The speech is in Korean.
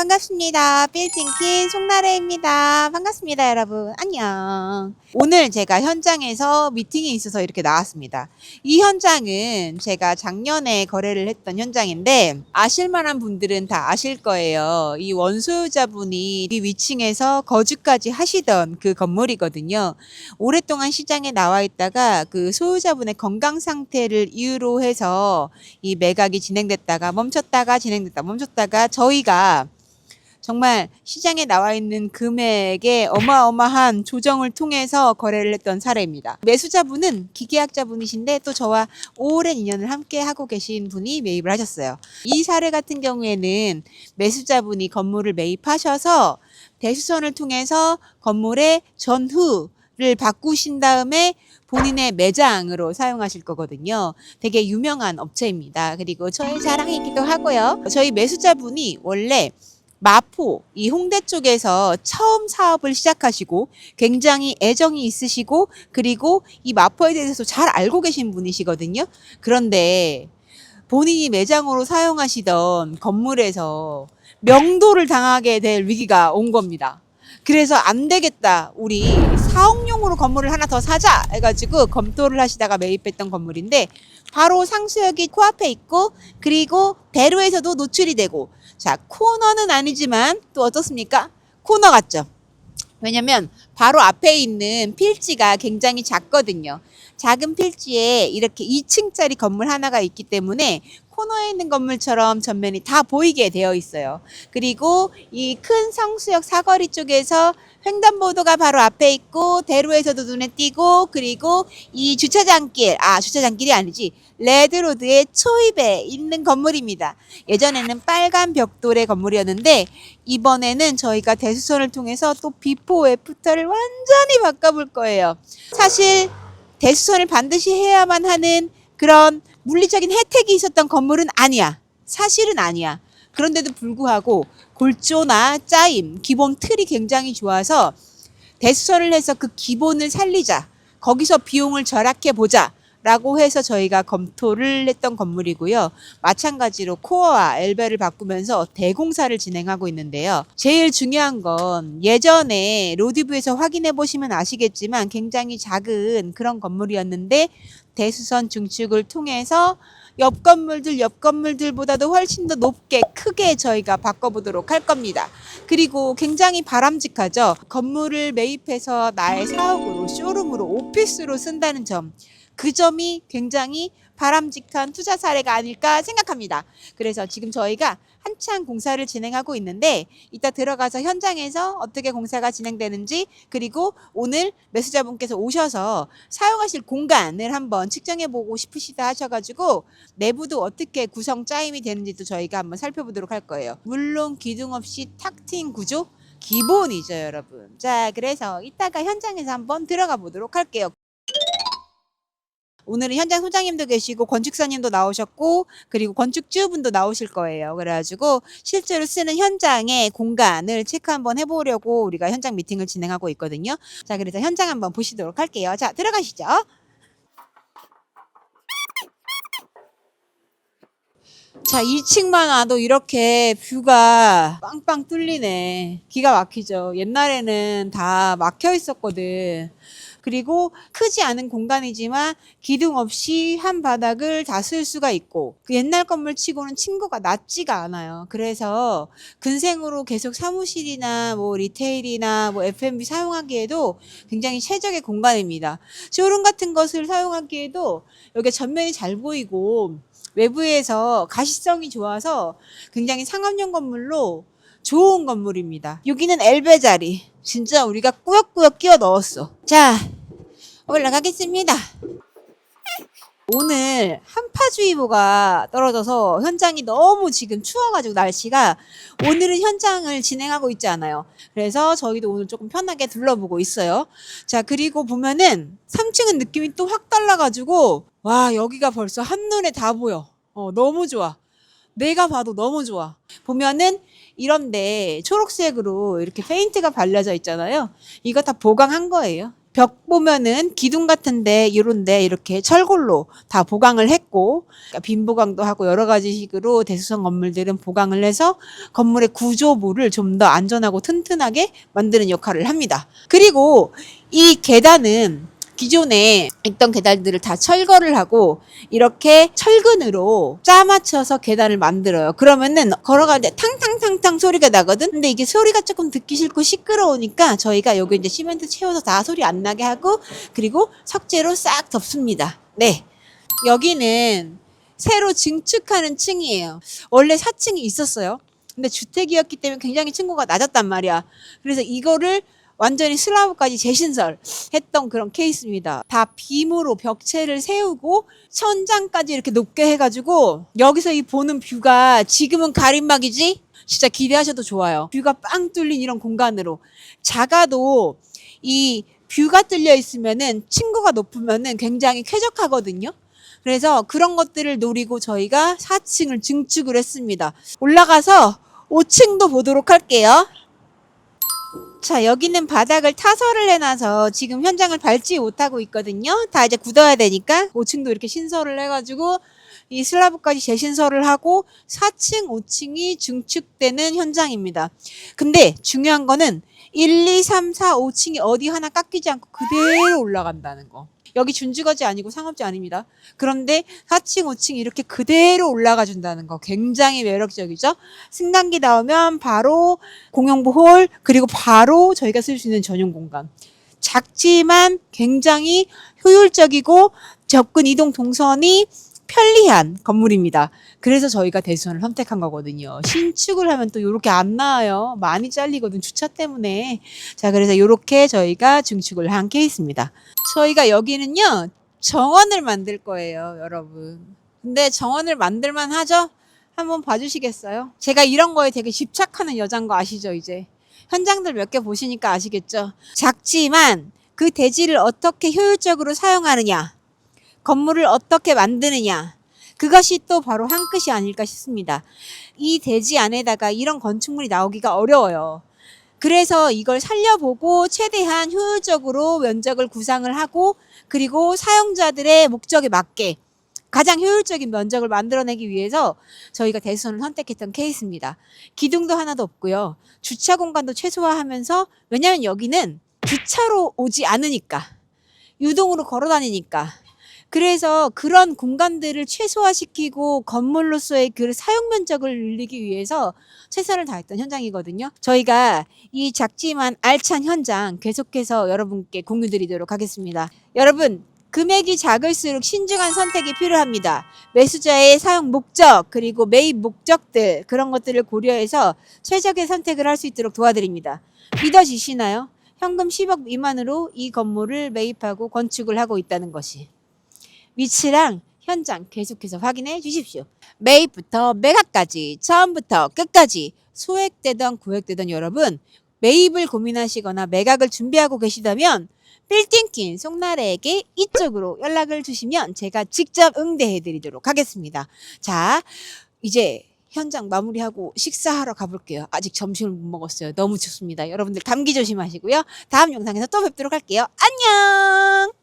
반갑습니다. 빌딩킨 송나래입니다. 반갑습니다, 여러분. 안녕. 오늘 제가 현장에서 미팅이 있어서 이렇게 나왔습니다. 이 현장은 제가 작년에 거래를 했던 현장인데 아실만한 분들은 다 아실 거예요. 이 원소유자분이 이 위층에서 거주까지 하시던 그 건물이거든요. 오랫동안 시장에 나와 있다가 그 소유자분의 건강 상태를 이유로 해서 이 매각이 진행됐다가 멈췄다가 진행됐다 멈췄다가 저희가 정말 시장에 나와 있는 금액의 어마어마한 조정을 통해서 거래를 했던 사례입니다. 매수자분은 기계학자분이신데 또 저와 오랜 인연을 함께 하고 계신 분이 매입을 하셨어요. 이 사례 같은 경우에는 매수자분이 건물을 매입하셔서 대수선을 통해서 건물의 전후를 바꾸신 다음에 본인의 매장으로 사용하실 거거든요. 되게 유명한 업체입니다. 그리고 저의 자랑이기도 하고요. 저희 매수자분이 원래 마포, 이 홍대 쪽에서 처음 사업을 시작하시고 굉장히 애정이 있으시고 그리고 이 마포에 대해서 잘 알고 계신 분이시거든요. 그런데 본인이 매장으로 사용하시던 건물에서 명도를 당하게 될 위기가 온 겁니다. 그래서 안 되겠다. 우리 사옥용으로 건물을 하나 더 사자 해가지고 검토를 하시다가 매입했던 건물인데 바로 상수역이 코앞에 있고 그리고 대로에서도 노출이 되고 자 코너는 아니지만 또 어떻습니까? 코너 같죠? 왜냐면 바로 앞에 있는 필지가 굉장히 작거든요. 작은 필지에 이렇게 2층짜리 건물 하나가 있기 때문에 코너에 있는 건물처럼 전면이 다 보이게 되어 있어요. 그리고 이 큰 성수역 사거리 쪽에서 횡단보도가 바로 앞에 있고 대로에서도 눈에 띄고 그리고 이 주차장길이 아니지 레드로드의 초입에 있는 건물입니다. 예전에는 빨간 벽돌의 건물이었는데 이번에는 저희가 대수선을 통해서 또 비포 애프터를 완전히 바꿔볼 거예요. 사실 대수선을 반드시 해야만 하는 그런 물리적인 혜택이 있었던 건물은 아니야. 사실은 아니야. 그런데도 불구하고 골조나 짜임, 기본 틀이 굉장히 좋아서 대수선을 해서 그 기본을 살리자. 거기서 비용을 절약해 보자. 라고 해서 저희가 검토를 했던 건물이고요. 마찬가지로 코어와 엘베를 바꾸면서 대공사를 진행하고 있는데요. 제일 중요한 건 예전에 로드뷰에서 확인해 보시면 아시겠지만 굉장히 작은 그런 건물이었는데 대수선 증축을 통해서 옆 건물들보다도 훨씬 더 높게 크게 저희가 바꿔보도록 할 겁니다. 그리고 굉장히 바람직하죠. 건물을 매입해서 나의 사옥으로 쇼룸으로 오피스로 쓴다는 점. 그 점이 굉장히 바람직한 투자 사례가 아닐까 생각합니다. 그래서 지금 저희가 한창 공사를 진행하고 있는데 이따 들어가서 현장에서 어떻게 공사가 진행되는지 그리고 오늘 매수자분께서 오셔서 사용하실 공간을 한번 측정해 보고 싶으시다 하셔가지고 내부도 어떻게 구성 짜임이 되는지도 저희가 한번 살펴보도록 할 거예요. 물론 기둥 없이 탁 트인 구조 기본이죠, 여러분. 자, 그래서 이따가 현장에서 한번 들어가 보도록 할게요. 오늘은 현장 소장님도 계시고 건축사님도 나오셨고 그리고 건축주분도 나오실 거예요. 그래가지고 실제로 쓰는 현장의 공간을 체크 한번 해보려고 우리가 현장 미팅을 진행하고 있거든요. 자, 그래서 현장 한번 보시도록 할게요. 자, 들어가시죠. 자, 2층만 와도 이렇게 뷰가 빵빵 뚫리네. 기가 막히죠. 옛날에는 다 막혀 있었거든. 그리고 크지 않은 공간이지만 기둥 없이 한 바닥을 다 쓸 수가 있고 그 옛날 건물 치고는 층고가 낮지가 않아요. 그래서 근생으로 계속 사무실이나 뭐 리테일이나 뭐 F&B 사용하기에도 굉장히 최적의 공간입니다. 쇼룸 같은 것을 사용하기에도 여기 전면이 잘 보이고 외부에서 가시성이 좋아서 굉장히 상업용 건물로 좋은 건물입니다. 여기는 엘베 자리. 진짜 우리가 꾸역꾸역 끼워 넣었어. 자, 올라가겠습니다. 오늘 한파주의보가 떨어져서 현장이 너무 지금 추워가지고 날씨가 오늘은 현장을 진행하고 있지 않아요. 그래서 저희도 오늘 조금 편하게 둘러보고 있어요. 자, 그리고 보면은 3층은 느낌이 또 확 달라가지고 와, 여기가 벌써 한눈에 다 보여. 너무 좋아. 내가 봐도 너무 좋아. 보면은 이런데 초록색으로 이렇게 페인트가 발려져 있잖아요. 이거 다 보강한 거예요. 벽 보면은 기둥 같은데 이런데 이렇게 철골로 다 보강을 했고, 그러니까 빈 보강도 하고 여러 가지 식으로 대수성 건물들은 보강을 해서 건물의 구조물을 좀 더 안전하고 튼튼하게 만드는 역할을 합니다. 그리고 이 계단은 기존에 있던 계단들을 다 철거를 하고 이렇게 철근으로 짜 맞춰서 계단을 만들어요. 그러면은 걸어가는데 탕탕탕탕 소리가 나거든. 근데 이게 소리가 조금 듣기 싫고 시끄러우니까 저희가 여기 이제 시멘트 채워서 다 소리 안 나게 하고, 그리고 석재로 싹 덮습니다. 네. 여기는 새로 증축하는 층이에요. 원래 4층이 있었어요. 근데 주택이었기 때문에 굉장히 층고가 낮았단 말이야. 그래서 이거를 완전히 슬라브까지 재신설했던 그런 케이스입니다. 다 빔으로 벽체를 세우고 천장까지 이렇게 높게 해가지고 여기서 이 보는 뷰가 지금은 가림막이지? 진짜 기대하셔도 좋아요. 뷰가 빵 뚫린 이런 공간으로. 작아도 이 뷰가 뚫려 있으면은 층고가 높으면은 굉장히 쾌적하거든요. 그래서 그런 것들을 노리고 저희가 4층을 증축을 했습니다. 올라가서 5층도 보도록 할게요. 자, 여기는 바닥을 타설을 해놔서 지금 현장을 밟지 못하고 있거든요. 다 이제 굳어야 되니까 5층도 이렇게 신설을 해가지고 이 슬라브까지 재신설을 하고 4층, 5층이 증축되는 현장입니다. 근데 중요한 거는 1, 2, 3, 4, 5층이 어디 하나 깎이지 않고 그대로 올라간다는 거. 여기 준주거지 아니고 상업지 아닙니다. 그런데 4층, 5층 이렇게 그대로 올라가 준다는 거 굉장히 매력적이죠. 승강기 나오면 바로 공용부 홀, 그리고 바로 저희가 쓸 수 있는 전용 공간. 작지만 굉장히 효율적이고 접근 이동 동선이 편리한 건물입니다. 그래서 저희가 대수원을 선택한 거거든요. 신축을 하면 또 이렇게 안 나와요. 많이 잘리거든, 주차 때문에. 자, 그래서 이렇게 저희가 증축을 한 케이스입니다. 저희가 여기는요, 정원을 만들 거예요, 여러분. 근데 정원을 만들만 하죠? 한번 봐주시겠어요? 제가 이런 거에 되게 집착하는 여잔 거 아시죠, 이제? 현장들 몇 개 보시니까 아시겠죠? 작지만 그 대지를 어떻게 효율적으로 사용하느냐, 건물을 어떻게 만드느냐, 그것이 또 바로 한 끝이 아닐까 싶습니다. 이 대지 안에다가 이런 건축물이 나오기가 어려워요. 그래서 이걸 살려보고 최대한 효율적으로 면적을 구상을 하고, 그리고 사용자들의 목적에 맞게 가장 효율적인 면적을 만들어내기 위해서 저희가 대수원을 선택했던 케이스입니다. 기둥도 하나도 없고요. 주차 공간도 최소화하면서, 왜냐하면 여기는 주차로 오지 않으니까, 유동으로 걸어 다니니까. 그래서 그런 공간들을 최소화시키고 건물로서의 그 사용 면적을 늘리기 위해서 최선을 다했던 현장이거든요. 저희가 이 작지만 알찬 현장 계속해서 여러분께 공유드리도록 하겠습니다. 여러분, 금액이 작을수록 신중한 선택이 필요합니다. 매수자의 사용 목적, 그리고 매입 목적들, 그런 것들을 고려해서 최적의 선택을 할 수 있도록 도와드립니다. 믿어지시나요? 현금 10억 미만으로 이 건물을 매입하고 건축을 하고 있다는 것이. 위치랑 현장 계속해서 확인해 주십시오. 매입부터 매각까지 처음부터 끝까지 소액되던 구액되던 여러분, 매입을 고민하시거나 매각을 준비하고 계시다면 빌딩퀸 송나래에게 이쪽으로 연락을 주시면 제가 직접 응대해 드리도록 하겠습니다. 자, 이제 현장 마무리하고 식사하러 가볼게요. 아직 점심을 못 먹었어요. 너무 춥습니다. 여러분들 감기 조심하시고요. 다음 영상에서 또 뵙도록 할게요. 안녕.